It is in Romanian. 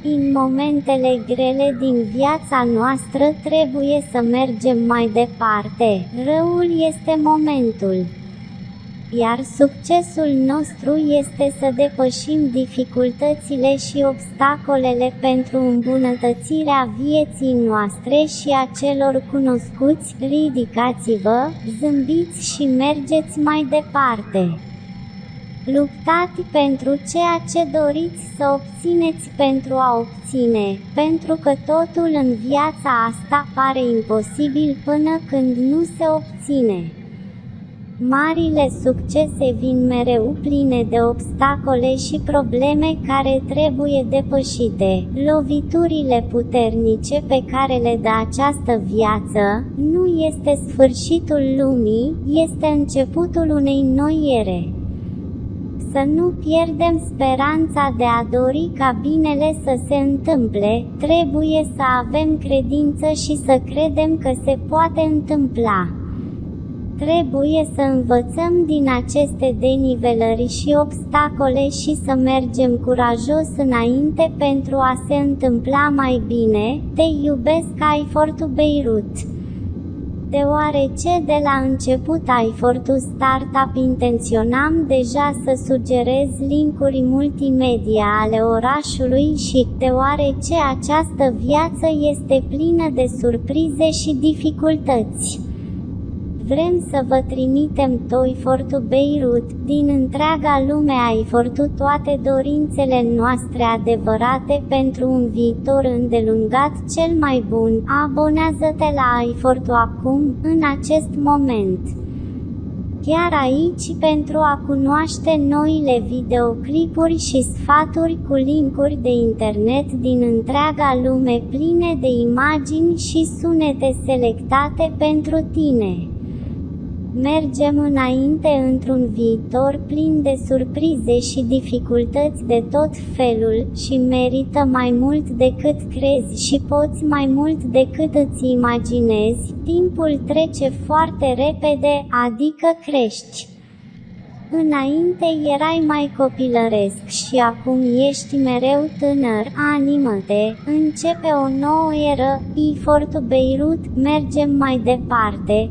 În momentele grele din viața noastră trebuie să mergem mai departe. Răul este momentul. Iar succesul nostru este să depășim dificultățile și obstacolele pentru îmbunătățirea vieții noastre și a celor cunoscuți. Ridicați-vă, zâmbiți și mergeți mai departe. Luptați pentru ceea ce doriți să obțineți pentru a obține, pentru că totul în viața asta pare imposibil până când nu se obține. Marile succese vin mereu pline de obstacole și probleme care trebuie depășite. Loviturile puternice pe care le dă această viață nu este sfârșitul lumii, este începutul unei noi ere. Să nu pierdem speranța de a dori ca binele să se întâmple, trebuie să avem credință și să credem că se poate întâmpla. Trebuie să învățăm din aceste denivelări și obstacole și să mergem curajos înainte pentru a se întâmpla mai bine. Te iubesc, iFortu Beirut. Deoarece de la început iFortu Startup intenționam deja să sugerez linkuri multimedia ale orașului și, deoarece această viață este plină de surprize și dificultăți, vrem să vă trimitem iFortu Beirut, din întreaga lume iFortu toate dorințele noastre adevărate pentru un viitor îndelungat cel mai bun. Abonează-te la iFortu acum, în acest moment. Chiar aici pentru a cunoaște noile videoclipuri și sfaturi cu linkuri de internet din întreaga lume pline de imagini și sunete selectate pentru tine. Mergem înainte într-un viitor plin de surprize și dificultăți de tot felul și merită mai mult decât crezi și poți mai mult decât îți imaginezi. Timpul trece foarte repede, adică crești. Înainte erai mai copilăresc și acum ești mereu tânăr. Animă-te, începe o nouă eră. iFortu Beirut, mergem mai departe.